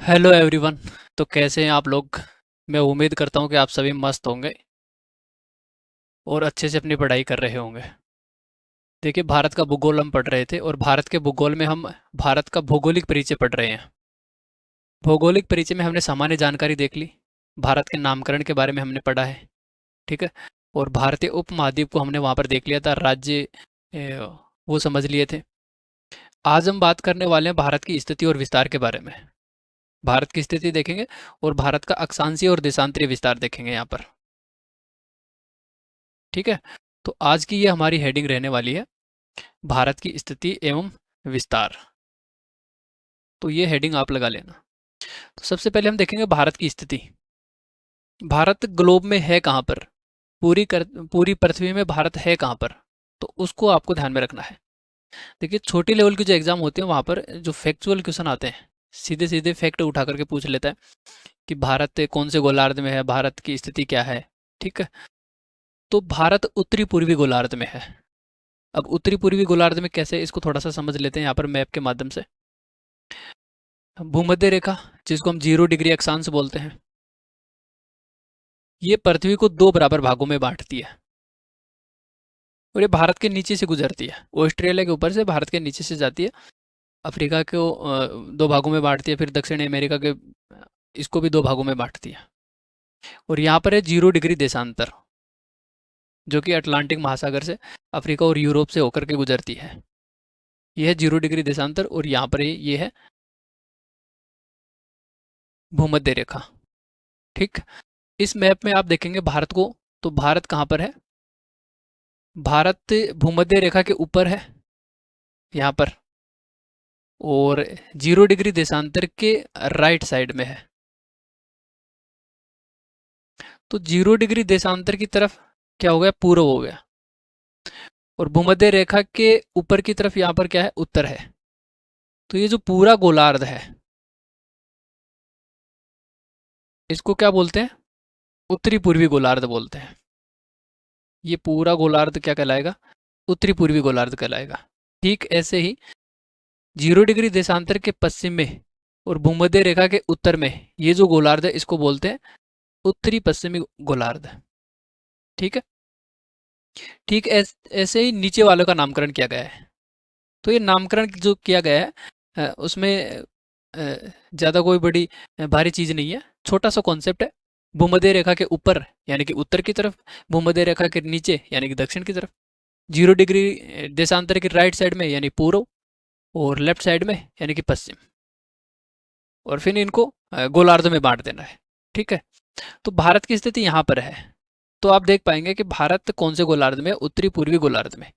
Hello everyone. तो कैसे हैं आप लोग? मैं उम्मीद करता हूं कि आप सभी मस्त होंगे और अच्छे से अपनी पढ़ाई कर रहे होंगे। देखिए, भारत का भूगोल हम पढ़ रहे थे और भारत के भूगोल में हम भारत का भौगोलिक परिचय पढ़ रहे हैं। भौगोलिक परिचय में हमने सामान्य जानकारी देख ली, भारत के नामकरण के बारे में हमने पढ़ा है, ठीक है। और भारतीय उपमहाद्वीप को हमने वहाँ पर देख लिया था, राज्य वो समझ लिए थे। आज हम बात करने वाले हैं भारत की स्थिति और विस्तार के बारे में। भारत की स्थिति देखेंगे और भारत का अक्षांशीय और देशांतरीय विस्तार देखेंगे यहाँ पर, ठीक है। तो आज की ये हमारी हेडिंग रहने वाली है, भारत की स्थिति एवं विस्तार। तो ये हेडिंग आप लगा लेना। तो सबसे पहले हम देखेंगे भारत की स्थिति। भारत ग्लोब में है कहाँ पर? पूरी पृथ्वी में भारत है कहाँ पर? तो उसको आपको ध्यान में रखना है। देखिए, छोटी लेवल के जो एग्जाम होते हैं वहाँ पर जो फैक्चुअल क्वेश्चन आते हैं, सीधे सीधे फैक्ट उठा करके पूछ लेता है कि भारत कौन से गोलार्ध में है, भारत की स्थिति क्या है, ठीक है। तो भारत उत्तरी पूर्वी गोलार्ध में है। अब उत्तरी पूर्वी गोलार्ध में कैसे, इसको थोड़ा सा समझ लेते हैं यहाँ पर मैप के माध्यम से। भूमध्य रेखा, जिसको हम 0 डिग्री अक्षांश बोलते हैं, ये पृथ्वी को दो बराबर भागों में बांटती है और ये भारत के नीचे से गुजरती है। ऑस्ट्रेलिया के ऊपर से भारत के नीचे से जाती है, अफ्रीका को दो भागों में बांटती है, फिर दक्षिण अमेरिका के इसको भी दो भागों में बांटती है। और यहाँ पर है 0 डिग्री देशांतर, जो कि अटलांटिक महासागर से अफ्रीका और यूरोप से होकर के गुजरती है। यह है 0 डिग्री देशांतर और यहाँ पर ये है भूमध्य रेखा, ठीक। इस मैप में आप देखेंगे भारत को, तो भारत कहाँ पर है? भारत भूमध्य रेखा के ऊपर है यहाँ पर, और 0 डिग्री देशांतर के राइट साइड में है। तो 0 डिग्री देशांतर की तरफ क्या हो गया? पूर्व हो गया। और भूमध्य रेखा के ऊपर की तरफ यहाँ पर क्या है? उत्तर है। तो ये जो पूरा गोलार्ध है, इसको क्या बोलते हैं? उत्तरी पूर्वी गोलार्ध बोलते हैं। ये पूरा गोलार्ध क्या कहलाएगा? उत्तरी पूर्वी गोलार्ध कहलाएगा। ठीक ऐसे ही 0 डिग्री देशांतर के पश्चिम में और भूमध्य रेखा के उत्तर में ये जो गोलार्ध है, इसको बोलते हैं उत्तरी पश्चिमी गोलार्ध, ठीक है। ठीक ऐसे ही नीचे वालों का नामकरण किया गया है। तो ये नामकरण जो किया गया है, उसमें ज़्यादा कोई बड़ी भारी चीज़ नहीं है, छोटा सा कॉन्सेप्ट है। भूमध्य रेखा के ऊपर यानी कि उत्तर की तरफ, भूमध्य रेखा के नीचे यानी कि दक्षिण की तरफ, 0 डिग्री देशांतर की राइट साइड में यानी पूर्व, और लेफ्ट साइड में यानी कि पश्चिम। और फिर इनको गोलार्ध में बांट देना है, ठीक है। तो भारत की स्थिति यहाँ पर है। तो आप देख पाएंगे कि भारत कौन से गोलार्ध में? उत्तरी पूर्वी गोलार्ध में।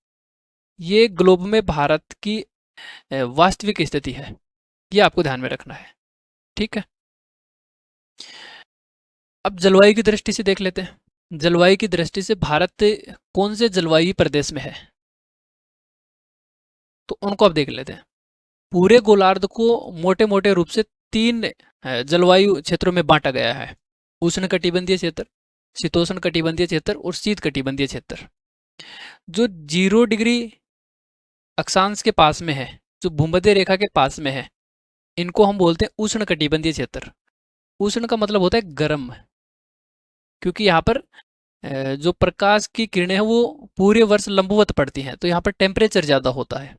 ये ग्लोब में भारत की वास्तविक स्थिति है, ये आपको ध्यान में रखना है, ठीक है। अब जलवायु की दृष्टि से देख लेते हैं। जलवायु की दृष्टि से भारत कौन से जलवायु प्रदेश में है, तो उनको अब देख लेते हैं। पूरे गोलार्ध को मोटे मोटे रूप से तीन जलवायु क्षेत्रों में बांटा गया है: उष्ण कटिबंधीय क्षेत्र, शीतोष्ण कटिबंधीय क्षेत्र और शीत कटिबंधीय क्षेत्र। जो 0 डिग्री अक्षांश के पास में है, जो भूमध्य रेखा के पास में है, इनको हम बोलते हैं उष्ण कटिबंधीय क्षेत्र। उष्ण का मतलब होता है गर्म, क्योंकि यहाँ पर जो प्रकाश की किरणें हैं वो पूरे वर्ष लंबवत पड़ती हैं, तो यहाँ पर टेम्परेचर ज़्यादा होता है,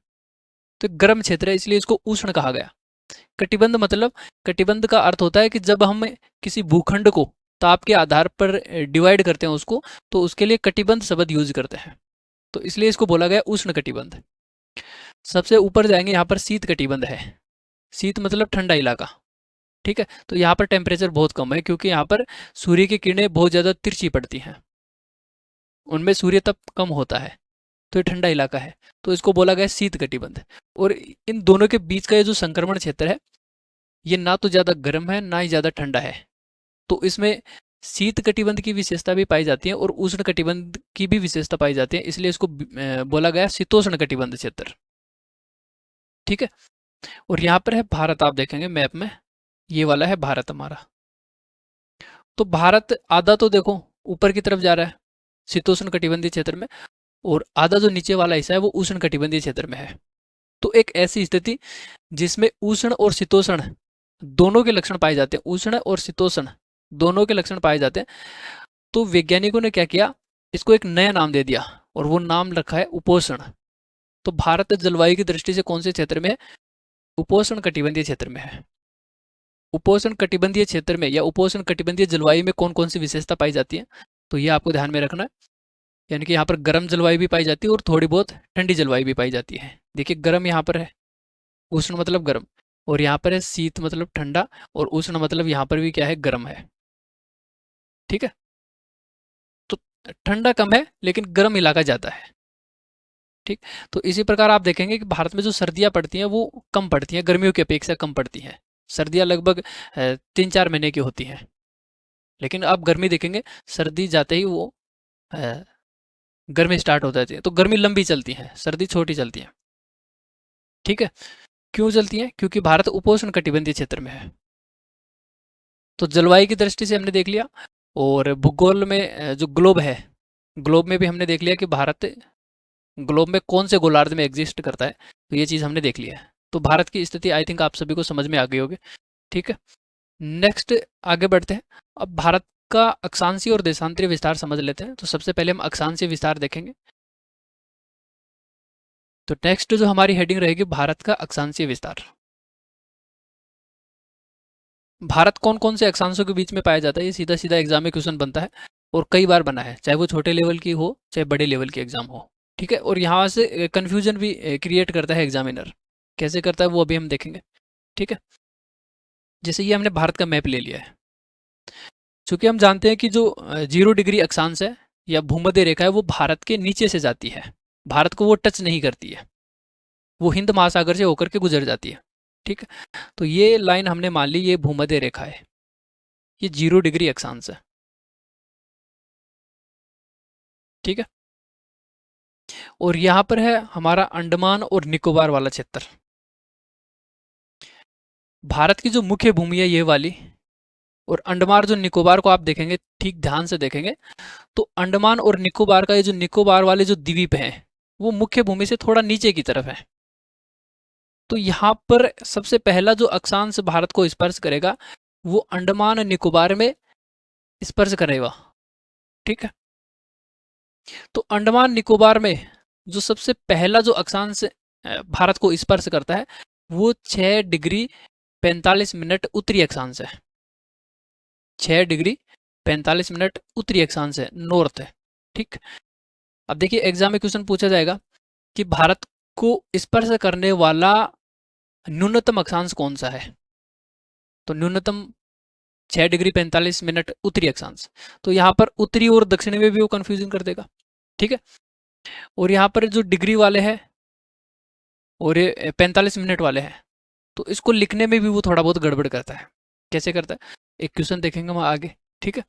तो गर्म क्षेत्र है, इसलिए इसको उष्ण कहा गया। कटिबंध मतलब, कटिबंध का अर्थ होता है कि जब हम किसी भूखंड को ताप के आधार पर डिवाइड करते हैं उसको, तो उसके लिए कटिबंध शब्द यूज करते हैं, तो इसलिए इसको बोला गया उष्ण कटिबंध। सबसे ऊपर जाएंगे, यहाँ पर शीत कटिबंध है। शीत मतलब ठंडा इलाका, ठीक है। तो यहाँ पर टेम्परेचर बहुत कम है, क्योंकि यहाँ पर सूर्य की किरणें बहुत ज़्यादा तिरछी पड़ती हैं, उनमें सूर्य तप कम होता है, तो ये ठंडा इलाका है, तो इसको बोला गया शीत कटिबंध। और इन दोनों के बीच का ये जो संक्रमण क्षेत्र है, ये ना तो ज़्यादा गर्म है ना ही ज़्यादा ठंडा है, तो इसमें शीत कटिबंध की विशेषता भी पाई जाती है और उष्ण कटिबंध की भी विशेषता पाई जाती है, इसलिए इसको बोला गया शीतोष्ण कटिबंध क्षेत्र, ठीक है। और यहाँ पर है भारत, आप देखेंगे मैप में ये वाला है भारत हमारा। तो भारत आधा तो देखो ऊपर की तरफ जा रहा है शीतोष्ण कटिबंधीय क्षेत्र में, और आधा जो नीचे वाला हिस्सा है वो उष्ण कटिबंधीय क्षेत्र में है। तो एक ऐसी स्थिति जिसमें उष्ण और शीतोष्ण दोनों के लक्षण पाए जाते हैं, उष्ण और शीतोष्ण दोनों के लक्षण पाए जाते हैं। तो वैज्ञानिकों ने क्या किया, इसको एक नया नाम दे दिया और वो नाम रखा है उपोष्ण। तो भारत जलवायु की दृष्टि से कौन से क्षेत्र में है? उपोष्ण कटिबंधीय क्षेत्र में है। उपोष्ण कटिबंधीय क्षेत्र में या उपोष्ण कटिबंधीय जलवायु में कौन कौन सी विशेषता पाई जाती है, तो ये आपको ध्यान में रखना है। यानी कि यहाँ पर गर्म जलवायु भी पाई जाती है और थोड़ी बहुत ठंडी जलवायु भी पाई जाती है। देखिए गर्म यहाँ पर है, उष्ण मतलब गर्म, और यहाँ पर है शीत मतलब ठंडा, और उष्ण मतलब यहाँ पर भी क्या है, गर्म है। ठीक है, तो ठंडा कम है लेकिन गर्म इलाका ज़्यादा है। ठीक, तो इसी प्रकार आप देखेंगे कि भारत में जो सर्दियाँ पड़ती हैं वो कम पड़ती हैं, गर्मियों की अपेक्षा कम पड़ती हैं। सर्दियाँ लगभग 3-4 महीने की होती हैं, लेकिन आप गर्मी देखेंगे, सर्दी जाते ही वो अ, गर्मी स्टार्ट हो जाती है। तो गर्मी लंबी चलती है, सर्दी छोटी चलती है। ठीक है, क्यों चलती है? क्योंकि भारत उपोष्ण कटिबंधीय क्षेत्र में है। तो जलवायु की दृष्टि से हमने देख लिया, और भूगोल में जो ग्लोब है, ग्लोब में भी हमने देख लिया कि भारत ग्लोब में कौन से गोलार्ध में एग्जिस्ट करता है। तो ये चीज़ हमने देख लिया है। तो भारत की स्थिति आई थिंक आप सभी को समझ में आ गई होगी। ठीक है, नेक्स्ट आगे बढ़ते हैं। अब भारत का अक्षांशीय और देशांतरीय विस्तार समझ लेते हैं। तो सबसे पहले हम अक्षांशीय विस्तार देखेंगे। तो नेक्स्ट जो हमारी हेडिंग रहेगी, भारत का अक्षांशीय विस्तार। भारत कौन कौन से अक्षांशों के बीच में पाया जाता है, ये सीधा सीधा एग्जाम में क्वेश्चन बनता है और कई बार बना है, चाहे वो छोटे लेवल की हो चाहे बड़े लेवल की एग्जाम हो। ठीक है, और यहाँ से कन्फ्यूजन भी क्रिएट करता है एग्जामिनर। कैसे करता है वो अभी हम देखेंगे। ठीक है, जैसे ये हमने भारत का मैप ले लिया है। चूंकि हम जानते हैं कि जो 0 डिग्री अक्षांश है या भूमध्य रेखा है वो भारत के नीचे से जाती है, भारत को वो टच नहीं करती है, वो हिंद महासागर से होकर के गुजर जाती है। ठीक है, तो ये लाइन हमने मान ली, ये भूमध्य रेखा है, ये 0 डिग्री अक्षांश है। ठीक है, और यहाँ पर है हमारा अंडमान और निकोबार वाला क्षेत्र। भारत की जो मुख्य भूमि है ये वाली, और अंडमान जो निकोबार को आप देखेंगे, ठीक ध्यान से देखेंगे, तो अंडमान और निकोबार का ये जो निकोबार वाले जो द्वीप हैं वो मुख्य भूमि से थोड़ा नीचे की तरफ है। तो यहाँ पर सबसे पहला जो अक्षांश भारत को स्पर्श करेगा वो अंडमान निकोबार में स्पर्श करेगा। ठीक है, तो अंडमान निकोबार में जो सबसे पहला जो अक्षांश भारत को स्पर्श करता है वो 6 डिग्री 45 मिनट उत्तरी अक्षांश है। 6 डिग्री 45 मिनट उत्तरी अक्षांश है, नॉर्थ है। ठीक, अब देखिए एग्जाम में क्वेश्चन पूछा जाएगा कि भारत को स्पर्श करने वाला न्यूनतम अक्षांश कौन सा है, तो न्यूनतम 6 डिग्री 45 मिनट उत्तरी अक्षांश। तो यहाँ पर उत्तरी और दक्षिणी में भी वो कंफ्यूजन कर देगा। ठीक है, और यहाँ पर जो डिग्री वाले हैं और ये 45 मिनट वाले हैं, तो इसको लिखने में भी वो थोड़ा बहुत गड़बड़ करता है। कैसे करता है, एक क्वेश्चन देखेंगे हम आगे। ठीक है,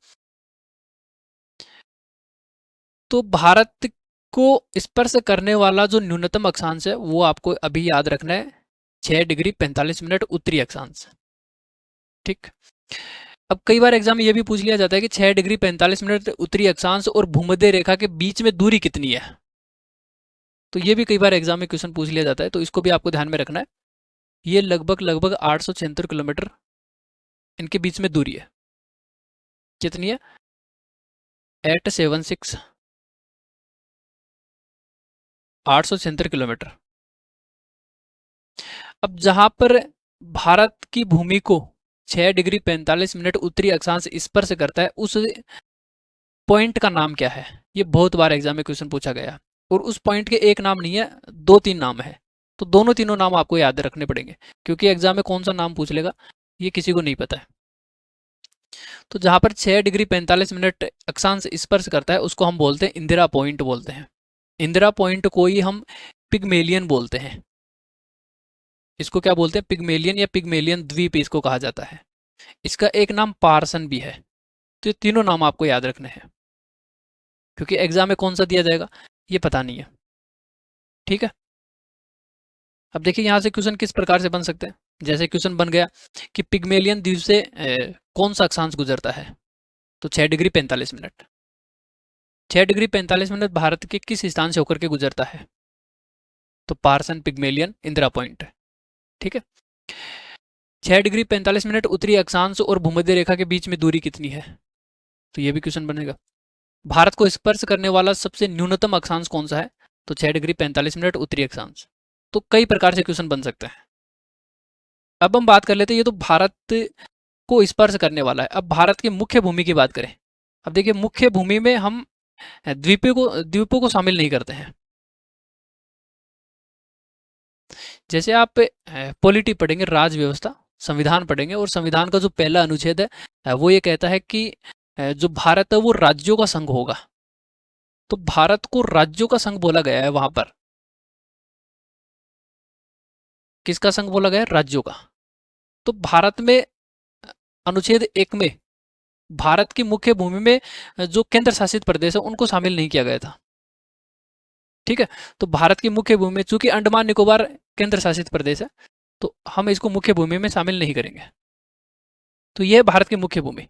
तो भारत को स्पर्श करने वाला जो न्यूनतम अक्षांश है वो आपको अभी याद रखना है, 6 डिग्री 45 मिनट उत्तरी अक्षांश। ठीक, अब कई बार एग्जाम में ये भी पूछ लिया जाता है कि 6 डिग्री 45 मिनट उत्तरी अक्षांश और भूमध्य रेखा के बीच में दूरी कितनी है। तो ये भी कई बार एग्जाम में क्वेश्चन पूछ लिया जाता है, तो इसको भी आपको ध्यान में रखना है। ये लगभग लगभग 876 किलोमीटर इनके बीच में दूरी है। कितनी है? 876 876 किलोमीटर। अब जहां पर भारत की भूमि को 6 डिग्री 45 मिनट उत्तरी अक्षांश स्पर्श करता है, उस पॉइंट का नाम क्या है? ये बहुत बार एग्जाम में क्वेश्चन पूछा गया है, और उस पॉइंट के एक नाम नहीं है, 2-3 नाम है। तो दोनों तीनों नाम आपको याद रखने पड़ेंगे, क्योंकि एग्जाम में कौन सा नाम पूछ लेगा ये किसी को नहीं पता है। तो जहां पर 6 डिग्री 45 मिनट अक्षांश स्पर्श करता है उसको हम बोलते हैं इंदिरा पॉइंट बोलते हैं। इंदिरा पॉइंट को ही हम पिग्मेलियन बोलते हैं। इसको क्या बोलते हैं? पिग्मेलियन या पिग्मेलियन द्वीप इसको कहा जाता है। इसका एक नाम पार्सन भी है। तो ये तीनों नाम आपको याद रखने हैं, क्योंकि एग्जाम में कौन सा दिया जाएगा ये पता नहीं है। ठीक है, अब देखिए यहाँ से क्वेश्चन किस प्रकार से बन सकते हैं। जैसे क्वेश्चन बन गया कि पिग्मेलियन द्वीप से कौन सा अक्षांश गुजरता है, तो 6 degree 45 minute. 6 degree 45 minute Bharat के किस स्थान से होकर के गुजरता है, तो पार्सन, पिग्मेलियन, इंदिरा पॉइंट। ठीक है, 6 डिग्री 45 मिनट उत्तरी अक्षांश और भूमध्य रेखा के बीच में दूरी कितनी है? तो ये भी क्वेश्चन बनेगा। भारत को स्पर्श करने वाला सबसे न्यूनतम अक्षांश कौन सा है? तो 6 डिग्री 45 मिनट उत्तरी अक्षांश। तो कई प्रकार से क्वेश्चन बन सकते हैं। अब हम बात कर लेते हैं, ये तो भारत को स्पर्श करने वाला है। अब भारत की मुख्य भूमि की बात करें। अब देखिए, मुख्य भूमि में हम द्वीपों को शामिल नहीं करते हैं। जैसे आप पॉलिटी पढ़ेंगे, राज व्यवस्था, संविधान पढ़ेंगे, और संविधान का जो पहला अनुच्छेद है वो ये कहता है कि जो भारत है वो राज्यों का संघ होगा। तो भारत को राज्यों का संघ बोला गया है वहां पर। किसका संघ बोला गया है? राज्यों का। तो भारत में अनुच्छेद 1 में भारत की मुख्य भूमि में जो केंद्र शासित प्रदेश है उनको शामिल नहीं किया गया था। ठीक है, तो भारत की मुख्य भूमि, चूंकि अंडमान निकोबार केंद्र शासित प्रदेश है, तो हम इसको मुख्य भूमि में शामिल नहीं करेंगे। तो यह भारत की मुख्य भूमि।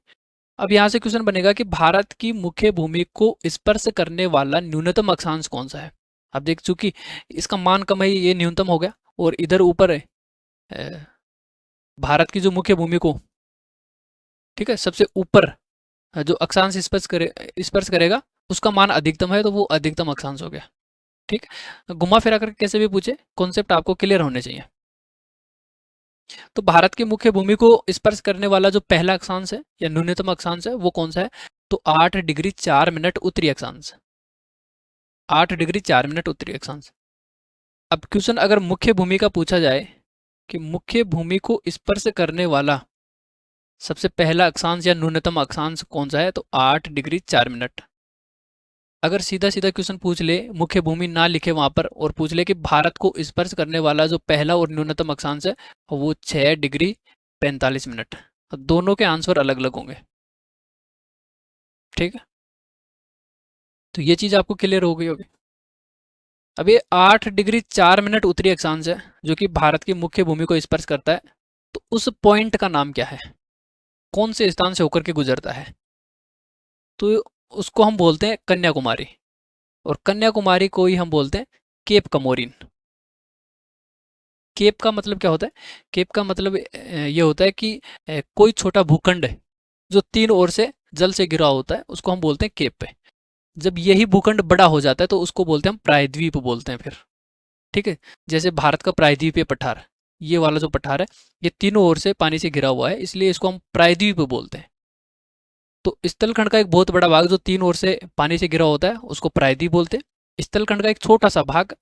अब यहां से क्वेश्चन बनेगा कि भारत की मुख्य भूमि को स्पर्श करने वाला न्यूनतम अक्षांश कौन सा है? अब देख, चूंकि इसका मान कम है, ये न्यूनतम हो गया, और इधर ऊपर है भारत की जो मुख्य भूमि को, ठीक है, सबसे ऊपर जो अक्षांश स्पर्श करेगा उसका मान अधिकतम है, तो वो अधिकतम अक्षांश हो गया। ठीक, घुमा फिरा कर कैसे भी पूछे, कॉन्सेप्ट आपको क्लियर होने चाहिए। तो भारत की मुख्य भूमि को स्पर्श करने वाला जो पहला अक्षांश है या न्यूनतम अक्षांश है वो कौन सा है? तो 8 डिग्री 4 मिनट उत्तरी अक्षांश। 8 डिग्री 4 मिनट उत्तरी अक्षांश। अब क्वेश्चन अगर मुख्य भूमि का पूछा जाए कि मुख्य भूमि को स्पर्श करने वाला सबसे पहला अक्षांश या न्यूनतम अक्षांश कौन सा है? तो 8 डिग्री 4 मिनट। अगर सीधा सीधा क्वेश्चन पूछ ले, मुख्य भूमि ना लिखे वहां पर, और पूछ ले कि भारत को स्पर्श करने वाला जो पहला और न्यूनतम अक्षांश है वो 6 डिग्री 45 मिनट, दोनों के आंसर अलग अलग होंगे। ठीक है, तो ये चीज आपको क्लियर हो गई होगी। अब ये 8 डिग्री 4 मिनट उत्तरी अक्षांश है जो कि भारत की मुख्य भूमि को स्पर्श करता है। तो उस पॉइंट का नाम क्या है? कौन से स्थान से होकर के गुजरता है? तो उसको हम बोलते हैं कन्याकुमारी, और कन्याकुमारी को ही हम बोलते हैं केप कमोरिन। केप का मतलब क्या होता है? केप का मतलब ये होता है कि कोई छोटा भूखंड है जो 3 ओर से जल से घिरा होता है, उसको हम बोलते हैं केप पे। जब यही भूखंड बड़ा हो जाता है तो उसको बोलते हैं हम प्रायद्वीप बोलते हैं फिर। ठीक है, जैसे भारत का प्रायद्वीपीय पठार, ये वाला जो पठार है ये तीनों ओर से पानी से घिरा हुआ है, इसलिए इसको हम प्रायद्वीप बोलते हैं। तो स्थलखंड का एक बहुत बड़ा भाग जो 3 ओर से पानी से घिरा होता है उसको प्रायद्वीप बोलते हैं। स्थलखंड का एक छोटा सा भाग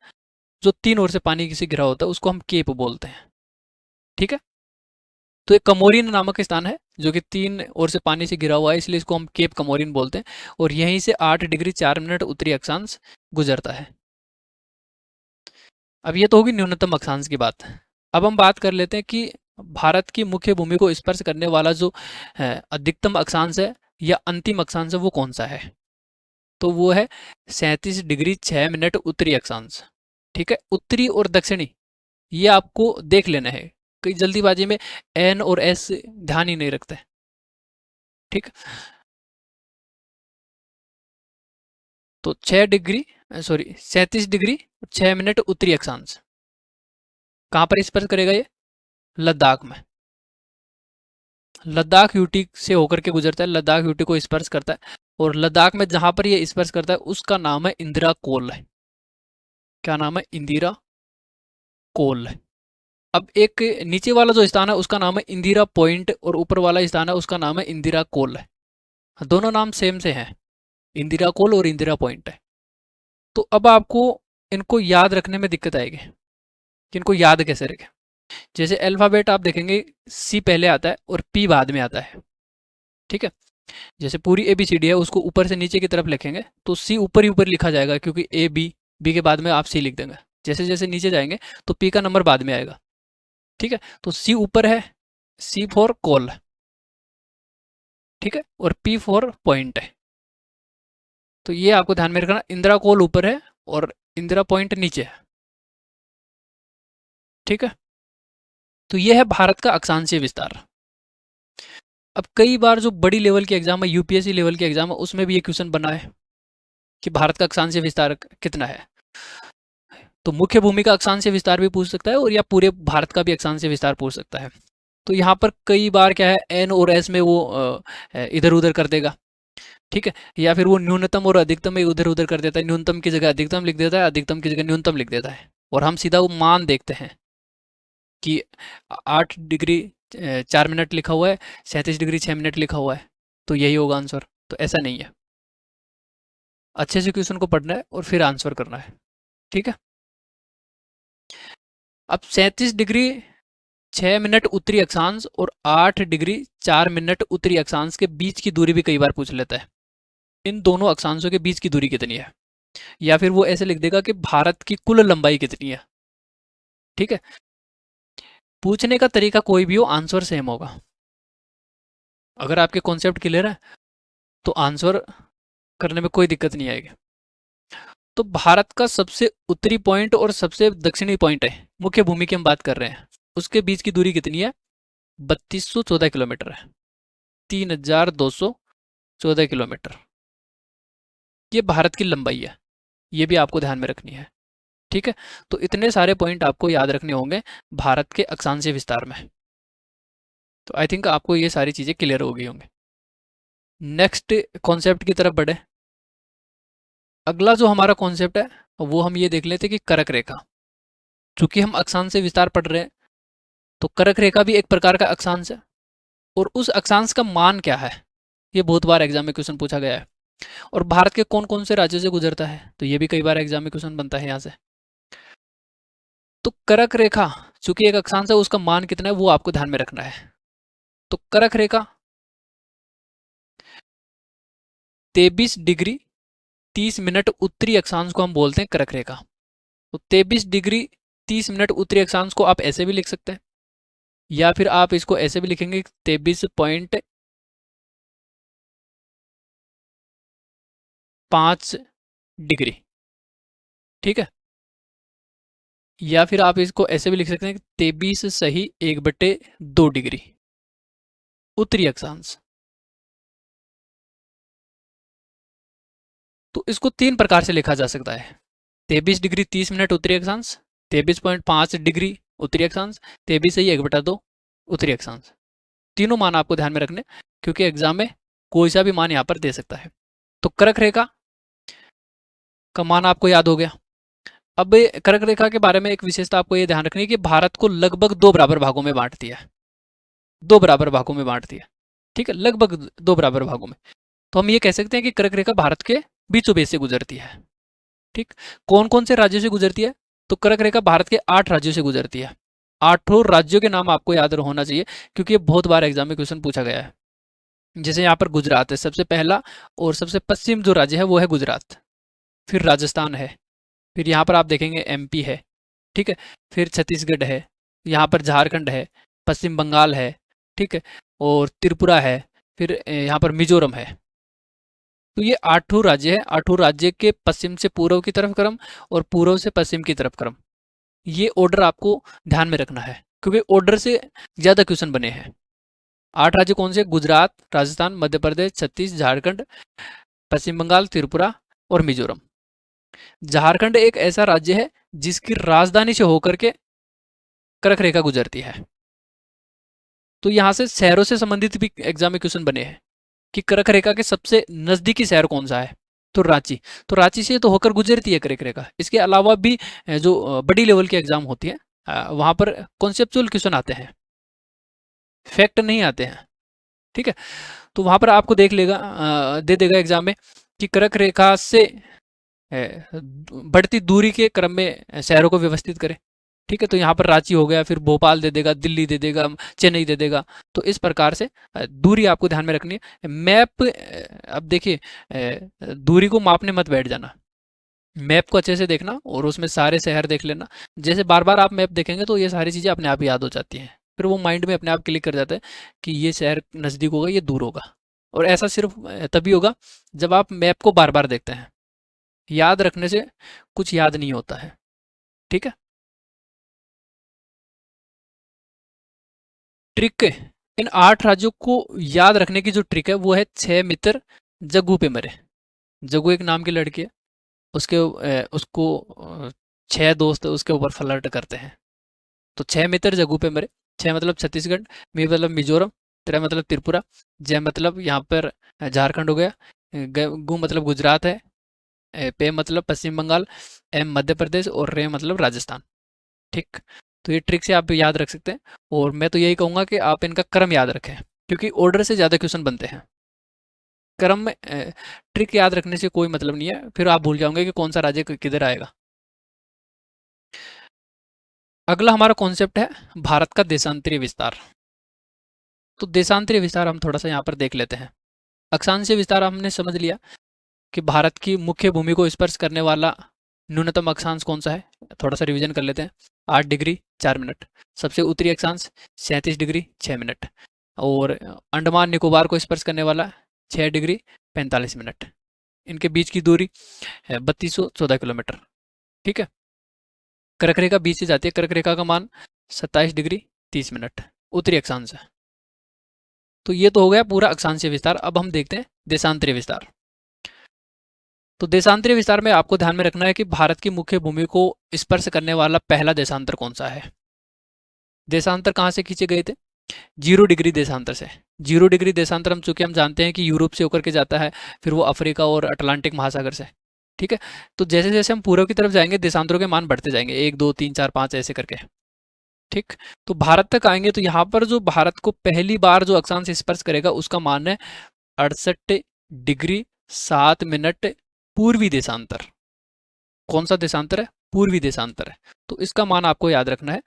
जो 3 ओर से पानी से घिरा होता है उसको हम केप बोलते हैं। ठीक है, तो एक कमोरिन नामक स्थान है जो कि 3 ओर से पानी से घिरा हुआ है, इसलिए इसको हम केप कमोरिन बोलते हैं, और यहीं से 8 डिग्री 4 मिनट उत्तरी अक्षांश गुजरता है। अब ये तो होगी न्यूनतम अक्षांश की बात। अब हम बात कर लेते हैं कि भारत की मुख्य भूमि को स्पर्श करने वाला जो अधिकतम अक्षांश है या अंतिम अक्षांश है वो कौन सा है? तो वो है 37 डिग्री 6 मिनट उत्तरी अक्षांश। ठीक है, उत्तरी और दक्षिणी ये आपको देख लेना है, कई जल्दीबाजी में एन और एस ध्यान ही नहीं रखते। ठीक, तो 37 डिग्री 6 मिनट उत्तरी अक्षांश कहाँ पर स्पर्श करेगा? ये लद्दाख में। लद्दाख यूटी से होकर के गुजरता है, लद्दाख यूटी को स्पर्श करता है, और लद्दाख में जहां पर ये स्पर्श करता है उसका नाम है इंदिरा कोल है। क्या नाम है? इंदिरा कोल। अब एक नीचे वाला जो स्थान है उसका नाम है इंदिरा पॉइंट, और ऊपर वाला स्थान है उसका नाम है इंदिरा कोल है। दोनों नाम सेम से हैं, इंदिरा कोल और इंदिरा पॉइंट है। तो अब आपको इनको याद रखने में दिक्कत आएगी कि इनको याद कैसे रखें। जैसे अल्फाबेट आप देखेंगे सी पहले आता है और पी बाद में आता है। ठीक है, जैसे पूरी ABCD है उसको ऊपर से नीचे की तरफ लिखेंगे तो सी ऊपर ही ऊपर लिखा जाएगा, क्योंकि बी के बाद में आप सी लिख देंगे। जैसे जैसे नीचे जाएंगे तो पी का नंबर बाद में आएगा। ठीक है, तो सी ऊपर है, सी फॉर कॉल, ठीक है, और पी फॉर पॉइंट है। तो ये आपको ध्यान में रखना, इंदिरा कोल ऊपर है और इंदिरा पॉइंट नीचे है। ठीक है, तो ये है भारत का अक्षांशीय विस्तार। अब कई बार जो बड़ी लेवल के एग्जाम है, UPSC लेवल के एग्जाम है, उसमें भी ये क्वेश्चन बना है कि भारत का अक्षांशीय विस्तार कितना है। तो मुख्य भूमि का अक्षांशीय विस्तार भी पूछ सकता है, और या पूरे भारत का भी अक्षांशीय विस्तार पूछ सकता है। तो यहाँ पर कई बार क्या है, एन और एस में वो इधर उधर कर देगा, ठीक है। या फिर वो न्यूनतम और अधिकतम में उधर उधर कर देता है, न्यूनतम की जगह अधिकतम लिख देता है, अधिकतम की जगह न्यूनतम लिख देता है, और हम सीधा वो मान देखते हैं कि 8 डिग्री 4 मिनट लिखा हुआ है, 37 डिग्री 6 मिनट लिखा हुआ है, तो यही होगा आंसर। तो ऐसा नहीं है, अच्छे से क्वेश्चन को पढ़ना है और फिर आंसर करना है, ठीक है। अब 37 डिग्री 6 मिनट उत्तरी अक्षांश और 8 डिग्री 4 मिनट उत्तरी अक्षांश के बीच की दूरी भी कई बार पूछ लेता है। इन दोनों अक्षांशों के बीच की दूरी कितनी है, या फिर वो ऐसे लिख देगा कि भारत की कुल लंबाई कितनी है, ठीक है। पूछने का तरीका कोई भी हो, आंसर सेम होगा। अगर आपके कॉन्सेप्ट क्लियर है तो आंसर करने में कोई दिक्कत नहीं आएगी। तो भारत का सबसे उत्तरी पॉइंट और सबसे दक्षिणी पॉइंट है, मुख्य भूमि की हम बात कर रहे हैं, उसके बीच की दूरी कितनी है? 3214 किलोमीटर है, 3214 किलोमीटर। ये भारत की लंबाई है, ये भी आपको ध्यान में रखनी है, ठीक है। तो इतने सारे पॉइंट आपको याद रखने होंगे भारत के अक्षांशीय विस्तार में। तो आई थिंक आपको ये सारी चीज़ें क्लियर हो गई होंगी। नेक्स्ट कॉन्सेप्ट की तरफ बढ़े। अगला जो हमारा कॉन्सेप्ट है वो हम ये देख लेते हैं कि करक रेखा। चूंकि हम अक्षांश से विस्तार पढ़ रहे हैं, तो करक रेखा भी एक प्रकार का अक्षांश है, और उस अक्षांश का मान क्या है, ये बहुत बार एग्जाम में क्वेश्चन पूछा गया है। और भारत के कौन कौन से राज्यों से गुजरता है, तो ये भी कई बार एग्जाम में क्वेश्चन बनता है यहाँ से। तो करक रेखा चूंकि एक अक्षांश है, उसका मान कितना है वो आपको ध्यान में रखना है। तो करक रेखा 23 डिग्री 30 मिनट उत्तरी अक्षांश को हम बोलते हैं करक रेखा। तो 23 डिग्री 30 मिनट उत्तरी अक्षांश को आप ऐसे भी लिख सकते हैं, या फिर आप इसको ऐसे भी लिखेंगे 23.5 डिग्री, ठीक है। या फिर आप इसको ऐसे भी लिख सकते हैं 23 सही 1/2 डिग्री उत्तरी अक्षांश। तो इसको 3 प्रकार से लिखा जा सकता है: 23 डिग्री 30 मिनट उत्तरी अक्षांश, 23.5 डिग्री उत्तरी अक्षांश, 23 सही 1/2 उत्तरी अक्षांश। तीनों मान आपको ध्यान में रखने, क्योंकि एग्जाम में कोई सा भी मान यहाँ पर दे सकता है। तो कर्क रेखा का मान आपको याद हो गया। अब कर्क रेखा के बारे में एक विशेषता आपको ये ध्यान रखनी है कि भारत को लगभग 2 बराबर भागों में बांटती है, 2 बराबर भागों में बांटती है, ठीक है, लगभग 2 बराबर भागों में। तो हम ये कह सकते हैं कि कर्क रेखा भारत के बीचों बीच से गुजरती है, ठीक। कौन कौन से राज्यों से गुजरती है? तो कर्क रेखा भारत के 8 राज्यों से गुजरती है। 8 राज्यों के नाम आपको याद होना चाहिए, क्योंकि ये बहुत बार एग्जाम में क्वेश्चन पूछा गया है। जैसे यहाँ पर गुजरात है सबसे पहला, और सबसे पश्चिम जो राज्य है वो है गुजरात, फिर राजस्थान है, फिर यहाँ पर आप देखेंगे एमपी है, ठीक है, फिर छत्तीसगढ़ है, यहाँ पर झारखंड है, पश्चिम बंगाल है, ठीक है, और त्रिपुरा है, फिर यहाँ पर मिजोरम है। तो ये 8 राज्य है, 8 राज्य के पश्चिम से पूर्व की तरफ क्रम और पूर्व से पश्चिम की तरफ क्रम। ये ऑर्डर आपको ध्यान में रखना है, क्योंकि ऑर्डर से ज़्यादा क्वेश्चन बने हैं। 8 राज्य कौन से? गुजरात, राजस्थान, मध्य प्रदेश, छत्तीस, झारखंड, पश्चिम बंगाल, त्रिपुरा और मिजोरम। झारखंड एक ऐसा राज्य है जिसकी राजधानी से होकर के कर्क रेखा गुजरती है। तो यहाँ से शहरों से संबंधित भी एग्जाम में क्वेश्चन बने हैं कि कर्क रेखा के सबसे नजदीकी शहर कौन सा है, तो रांची। तो रांची से तो होकर गुजरती है कर्क रेखा। इसके अलावा भी जो बड़ी लेवल की एग्जाम होती है वहाँ पर कॉन्सेप्चुअल क्वेश्चन आते हैं, फैक्ट नहीं आते हैं, ठीक है। तो वहाँ पर आपको दे देगा एग्जाम में कि कर्क रेखा से बढ़ती दूरी के क्रम में शहरों को व्यवस्थित करें, ठीक है। तो यहाँ पर रांची हो गया, फिर भोपाल दे देगा, दिल्ली दे देगा, चेन्नई दे देगा। तो इस प्रकार से दूरी आपको ध्यान में रखनी है। मैप अब देखिए, दूरी को मापने मत बैठ जाना, मैप को अच्छे से देखना और उसमें सारे शहर देख लेना। जैसे बार बार आप मैप देखेंगे तो ये सारी चीज़ें अपने आप याद हो जाती हैं, फिर वो माइंड में अपने आप क्लिक कर जाता है कि ये शहर नज़दीक होगा, ये दूर होगा। और ऐसा सिर्फ तभी होगा जब आप मैप को बार बार देखते हैं। याद रखने से कुछ याद नहीं होता है, ठीक है। ट्रिक, इन 8 राज्यों को याद रखने की जो ट्रिक है वो है 6 मित्र जग्गू पे मरे। जग्गू एक नाम की लड़की है, उसको 6 दोस्त उसके ऊपर फ्लर्ट करते हैं। तो 6 मित्र जग्गू पे मरे। छ मतलब छत्तीसगढ़, मी मतलब मिजोरम, त्रै मतलब त्रिपुरा, जय मतलब यहाँ पर झारखंड हो गया, गु मतलब गुजरात है, पे मतलब पश्चिम बंगाल, एम मध्य प्रदेश और रे मतलब राजस्थान। ठीक, तो ये ट्रिक से आप याद रख सकते हैं। और मैं तो यही कहूँगा कि आप इनका क्रम याद रखें, क्योंकि ऑर्डर से ज़्यादा क्वेश्चन बनते हैं। क्रम में ट्रिक याद रखने से कोई मतलब नहीं है, फिर आप भूल जाओगे कि कौन सा राज्य किधर आएगा। अगला हमारा कॉन्सेप्ट है भारत का देशांतरीय विस्तार। तो देशांतरीय विस्तार हम थोड़ा सा यहाँ पर देख लेते हैं। अक्षांशीय विस्तार हमने समझ लिया कि भारत की मुख्य भूमि को स्पर्श करने वाला न्यूनतम अक्षांश कौन सा है। थोड़ा सा रिवीजन कर लेते हैं। 8 डिग्री 4 मिनट। सबसे उत्तरी अक्षांश 37 डिग्री 6 मिनट। और अंडमान निकोबार को स्पर्श करने वाला 6 डिग्री 45 मिनट। इनके बीच की दूरी है 3214 किलोमीटर। ठीक है, कर्क रेखा बीच से जाती है। कर्क रेखा का मान 27 डिग्री 30 मिनट उत्तरी अक्षांश है। तो ये तो हो गया पूरा अक्षांशीय विस्तार। अब हम देखते हैं देशांतरीय विस्तार। तो देशांतरीय विस्तार में आपको ध्यान में रखना है कि भारत की मुख्य भूमि को स्पर्श करने वाला पहला देशांतर कौन सा है। देशांतर कहाँ से खींचे गए थे? 0 डिग्री देशांतर से। 0 डिग्री देशांतर हम चूंकि हम जानते हैं कि यूरोप से होकर के जाता है, फिर वो अफ्रीका और अटलांटिक महासागर से। ठीक है, तो जैसे जैसे हम पूर्व की तरफ जाएंगे देशांतरों के मान बढ़ते जाएंगे, 1 2 3 4 5 ऐसे करके। ठीक, तो भारत तक आएंगे तो यहाँ पर जो भारत को पहली बार जो अक्षांश स्पर्श करेगा उसका मान है 68 डिग्री 7 मिनट पूर्वी देशांतर। कौन सा देशांतर है? पूर्वी देशांतर है। तो इसका मान आपको याद रखना है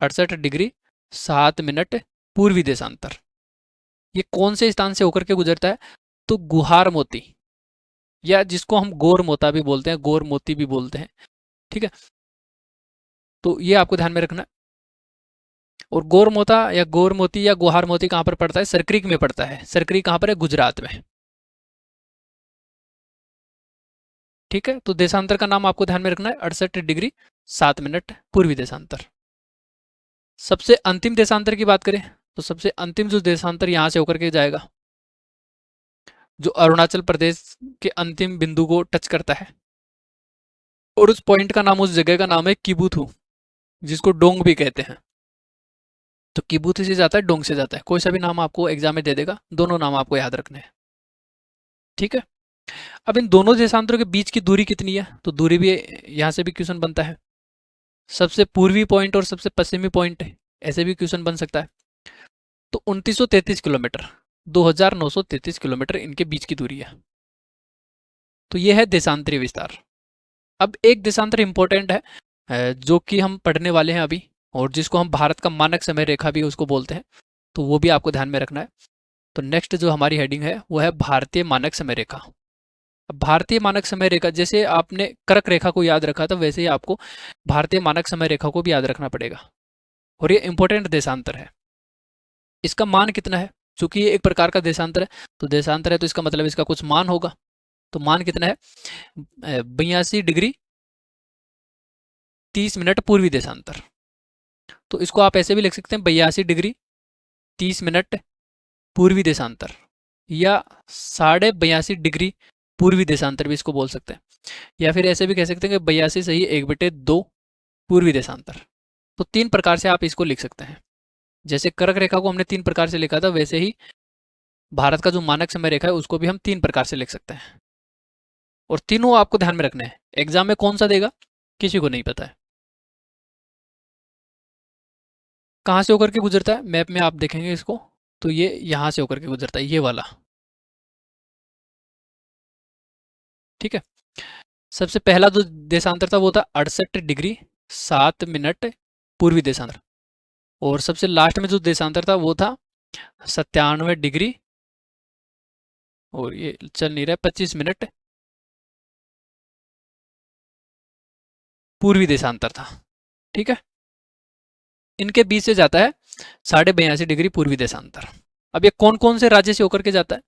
68 डिग्री 7 मिनट पूर्वी देशांतर। ये कौन से स्थान से होकर के गुजरता है? तो गुहार मोती, या जिसको हम गोर मोता भी बोलते हैं, गोर मोती भी बोलते हैं। ठीक है, तो ये आपको ध्यान में रखना है। और गोर मोता या गोर मोती या गुहार मोती कहाँ पर पड़ता है? सरक्रीक में पड़ता है। सरक्रीक कहाँ पर है? गुजरात में। ठीक है, तो देशांतर का नाम आपको ध्यान में रखना है 68 डिग्री 7 मिनट पूर्वी देशांतर। सबसे अंतिम देशांतर की बात करें तो सबसे अंतिम जो देशांतर यहां से होकर के जाएगा, जो अरुणाचल प्रदेश के अंतिम बिंदु को टच करता है, और उस पॉइंट का नाम, उस जगह का नाम है किबुथु, जिसको डोंग भी कहते हैं। तो किबुथु से जाता है, डोंग से जाता है, कोई सा भी नाम आपको एग्जाम में दे देगा, दोनों नाम आपको याद रखने हैं। ठीक है, अब इन दोनों देशांतरों के बीच की दूरी कितनी है? तो दूरी भी यहां से भी क्वेश्चन बनता है। सबसे पूर्वी पॉइंट और सबसे पश्चिमी पॉइंट, ऐसे भी क्वेश्चन बन सकता है। तो 2933 किलोमीटर, 2933 किलोमीटर इनके बीच की दूरी है। तो यह है देशांतरीय विस्तार। अब एक देशांतर इंपॉर्टेंट है जो कि हम पढ़ने वाले हैं अभी, और जिसको हम भारत का मानक समय रेखा भी उसको बोलते हैं, तो वो भी आपको ध्यान में रखना है। तो नेक्स्ट जो हमारी हेडिंग है वो है भारतीय मानक समय रेखा। अब भारतीय मानक समय रेखा, जैसे आपने कर्क रेखा को याद रखा था वैसे ही आपको भारतीय मानक समय रेखा को भी याद रखना पड़ेगा। और ये इंपॉर्टेंट देशांतर है। इसका मान कितना है? चूंकि ये एक प्रकार का देशांतर है, तो देशांतर है तो इसका मतलब इसका कुछ मान होगा। तो मान कितना है? 82 डिग्री 30 मिनट पूर्वी देशांतर। तो इसको आप ऐसे भी लिख सकते हैं 82 डिग्री 30 मिनट पूर्वी देशांतर, या 82.5 डिग्री पूर्वी देशांतर भी इसको बोल सकते हैं। या फिर ऐसे भी कह सकते हैं कि 82 सही 1/2 पूर्वी देशांतर। तो 3 प्रकार से आप इसको लिख सकते हैं। जैसे कर्क रेखा को हमने 3 प्रकार से लिखा था, वैसे ही भारत का जो मानक समय रेखा है उसको भी हम 3 प्रकार से लिख सकते हैं। और तीनों आपको ध्यान में रखने हैं। एग्जाम में कौन सा देगा किसी को नहीं पता है। कहाँ से होकर के गुजरता है? मैप में आप देखेंगे इसको, तो ये यहाँ से होकर के गुजरता है, ये वाला। ठीक है, सबसे पहला जो देशांतर था वो था 68 डिग्री 7 मिनट पूर्वी देशांतर। और सबसे लास्ट में जो देशांतर था वो था 97 डिग्री, और ये चल नहीं रहा है, 25 मिनट पूर्वी देशांतर था। ठीक है, इनके बीच से जाता है 82.5 डिग्री पूर्वी देशांतर। अब ये कौन कौन से राज्य से होकर के जाता है?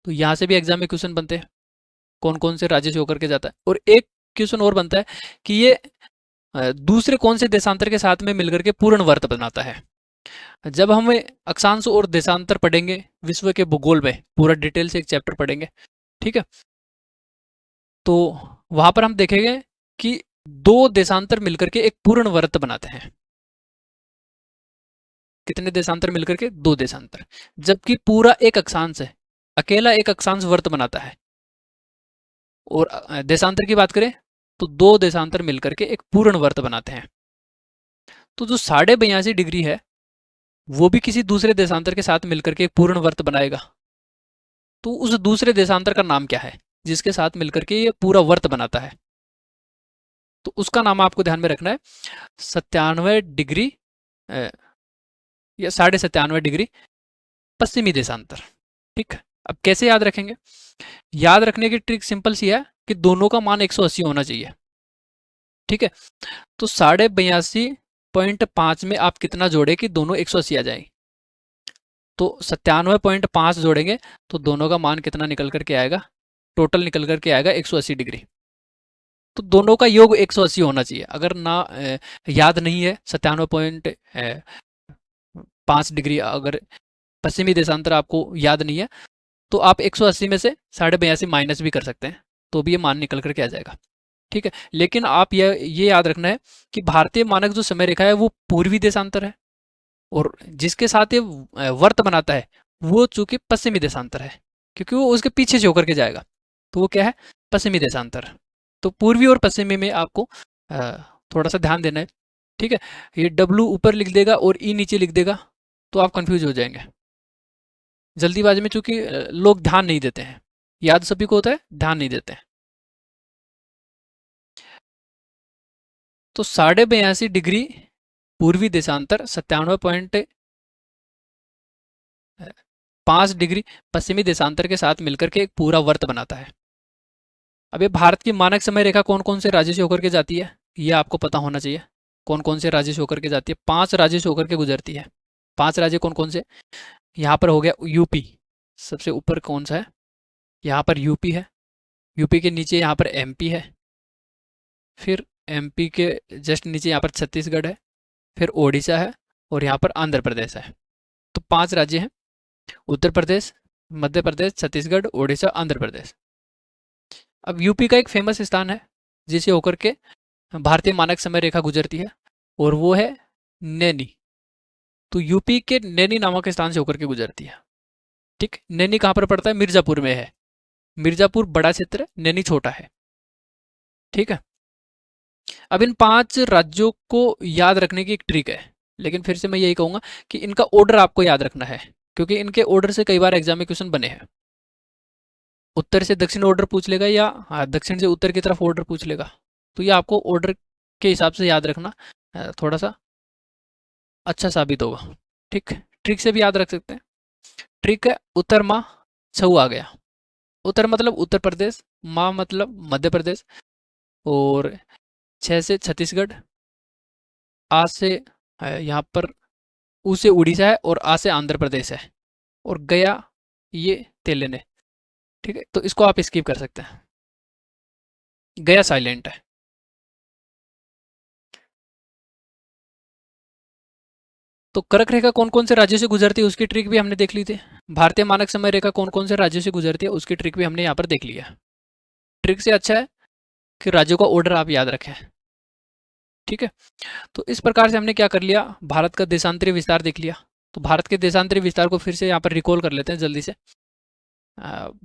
तो यहाँ से भी एग्जाम में क्वेश्चन बनते हैं, कौन कौन से राज्य से होकर के जाता है। और एक क्वेश्चन और बनता है कि ये दूसरे कौन से देशांतर के साथ में मिलकर के पूर्ण वर्त बनाता है। जब हम अक्षांश और देशांतर पढ़ेंगे विश्व के भूगोल में, पूरा डिटेल से एक चैप्टर पढ़ेंगे, ठीक है, तो वहां पर हम देखेंगे कि 2 देशांतर मिलकर के एक पूर्ण वर्त बनाते हैं। कितने देशांतर मिलकर के? 2 देशांतर। जबकि पूरा एक अक्षांश है, अकेला एक अक्षांश वर्त बनाता है। और देशांतर की बात करें तो 2 देशांतर मिलकर के एक पूर्ण वर्त बनाते हैं। तो जो 82.5 डिग्री है वो भी किसी दूसरे देशांतर के साथ मिलकर के एक पूर्ण वर्त बनाएगा। तो उस दूसरे देशांतर का नाम क्या है जिसके साथ मिलकर के ये पूरा वर्त बनाता है? तो उसका नाम आपको ध्यान में रखना है 97 डिग्री या 97.5 डिग्री पश्चिमी देशांतर। ठीक है, अब कैसे याद रखेंगे? याद रखने की ट्रिक सिंपल सी है कि दोनों का मान 180 होना चाहिए। ठीक है, तो 82.5 में आप कितना जोड़े कि दोनों 180 आ जाए? तो 97.5 जोड़ेंगे तो दोनों का मान कितना निकल करके आएगा? टोटल निकल करके आएगा 180 डिग्री। तो दोनों का योग 180 होना चाहिए। अगर ना याद नहीं है 97.5 डिग्री, अगर पश्चिमी देशांतर आपको याद नहीं है तो आप 180 में से 82.5 माइनस भी कर सकते हैं, तो भी ये मान निकल करके आ जाएगा। ठीक है, लेकिन आप ये याद रखना है कि भारतीय मानक जो समय रेखा है वो पूर्वी देशांतर है, और जिसके साथ ये वर्त बनाता है वो चूंकि पश्चिमी देशांतर है, क्योंकि वो उसके पीछे से होकर के जाएगा। तो वो क्या है? पश्चिमी देशांतर। तो पूर्वी और पश्चिमी में आपको थोड़ा सा ध्यान देना है। ठीक है, ये डब्लू ऊपर लिख देगा और ई नीचे लिख देगा तो आप कंफ्यूज हो जाएंगे जल्दीबाजी में, चूंकि लोग ध्यान नहीं देते हैं। याद सभी को होता है, ध्यान नहीं देते हैं। तो 82.5 डिग्री पूर्वी देशांतर 97.5 डिग्री पश्चिमी देशांतर के साथ मिलकर के एक पूरा वर्त बनाता है। अब ये भारत की मानक समय रेखा कौन कौन से राज्य से होकर के जाती है ये आपको पता होना चाहिए। कौन कौन से राज्य से होकर के जाती है? 5 राज्य से होकर के गुजरती है। 5 राज्य कौन कौन से? यहाँ पर हो गया यूपी, सबसे ऊपर कौन सा है? यहाँ पर यूपी है। यूपी के नीचे यहाँ पर एमपी है। फिर एमपी के जस्ट नीचे यहाँ पर छत्तीसगढ़ है। फिर ओडिशा है और यहाँ पर आंध्र प्रदेश है। तो 5 राज्य हैं, उत्तर प्रदेश, मध्य प्रदेश, छत्तीसगढ़, ओडिशा, आंध्र प्रदेश। अब यूपी का एक फेमस स्थान है जिसे होकर के भारतीय मानक समय रेखा गुजरती है, और वो है नैनी। तो यूपी के नैनी नामक स्थान से होकर के गुजरती है। ठीक, नैनी कहाँ पर पड़ता है? मिर्जापुर में है। मिर्जापुर बड़ा क्षेत्र है, नैनी छोटा है। ठीक है, अब इन 5 राज्यों को याद रखने की एक ट्रिक है, लेकिन फिर से मैं यही कहूंगा कि इनका ऑर्डर आपको याद रखना है, क्योंकि इनके ऑर्डर से कई बार एग्जाम में क्वेश्चन बने हैं। उत्तर से दक्षिण ऑर्डर पूछ लेगा, या दक्षिण से उत्तर की तरफ ऑर्डर पूछ लेगा। तो ये आपको ऑर्डर के हिसाब से याद रखना थोड़ा सा अच्छा साबित होगा। ठीक, ट्रिक से भी याद रख सकते हैं। ट्रिक है उत्तर माह छऊ आ गया। उत्तर मतलब उत्तर प्रदेश, माह मतलब मध्य प्रदेश, और 6 से छत्तीसगढ़, आ से यहाँ पर ऊ से उड़ीसा है, और आ से आंध्र प्रदेश है, और गया ये तेलंगाना। ठीक है, तो इसको आप स्किप कर सकते हैं, गया साइलेंट है। तो कर्क रेखा कौन कौन से राज्यों से गुजरती है उसकी ट्रिक भी हमने देख ली थी। भारतीय मानक समय रेखा कौन कौन से राज्यों से गुजरती है उसकी ट्रिक भी हमने यहाँ पर देख लिया। ट्रिक से अच्छा है कि राज्यों का ऑर्डर आप याद रखें। ठीक है, तो इस प्रकार से हमने क्या कर लिया, भारत का देशांतरी विस्तार देख लिया। तो भारत के देशांतरी विस्तार को फिर से यहाँ पर रिकॉल कर लेते हैं जल्दी से।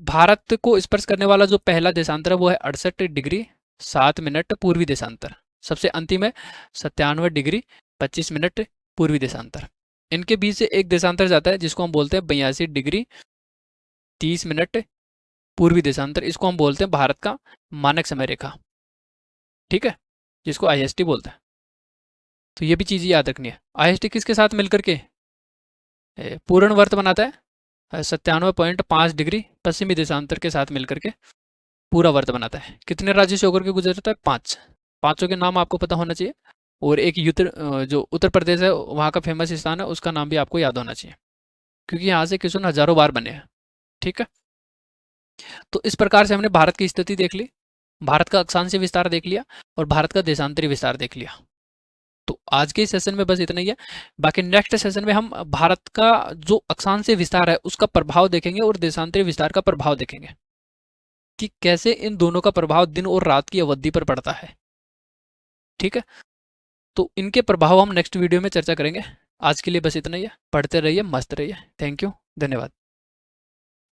भारत को स्पर्श करने वाला जो पहला देशांतर है वो है 68 डिग्री 7 मिनट पूर्वी देशांतर। सबसे अंतिम है 97 डिग्री 25 मिनट पूर्वी देशांतर। इनके बीच से एक देशांतर जाता है जिसको हम बोलते हैं 82 डिग्री 30 मिनट पूर्वी देशांतर। इसको हम बोलते हैं भारत का मानक समय रेखा। ठीक है, जिसको IST बोलते हैं। तो ये भी चीज़ याद रखनी है। IST किसके साथ मिलकर के पूर्ण वर्त बनाता है? 97.5 डिग्री पश्चिमी देशांतर के साथ मिलकर के पूरा वर्त बनाता है। कितने राज्य से होकर के गुजरता है? 5। पांचों के नाम आपको पता होना चाहिए, और एक जो उत्तर प्रदेश है वहाँ का फेमस स्थान है उसका नाम भी आपको याद होना चाहिए, क्योंकि यहाँ से क्वेश्चन हजारों बार बने हैं। ठीक है, तो इस प्रकार से हमने भारत की स्थिति देख ली, भारत का अक्षांशीय विस्तार देख लिया, और भारत का देशांतरी विस्तार देख लिया। तो आज के सेशन में बस इतना ही है। बाकी नेक्स्ट सेशन में हम भारत का जो अक्षांशीय विस्तार है उसका प्रभाव देखेंगे, और देशांतरी विस्तार का प्रभाव देखेंगे कि कैसे इन दोनों का प्रभाव दिन और रात की अवधि पर पड़ता है। ठीक है, तो इनके प्रभाव हम नेक्स्ट वीडियो में चर्चा करेंगे। आज के लिए बस इतना ही है। पढ़ते रहिए, मस्त रहिए। थैंक यू, धन्यवाद।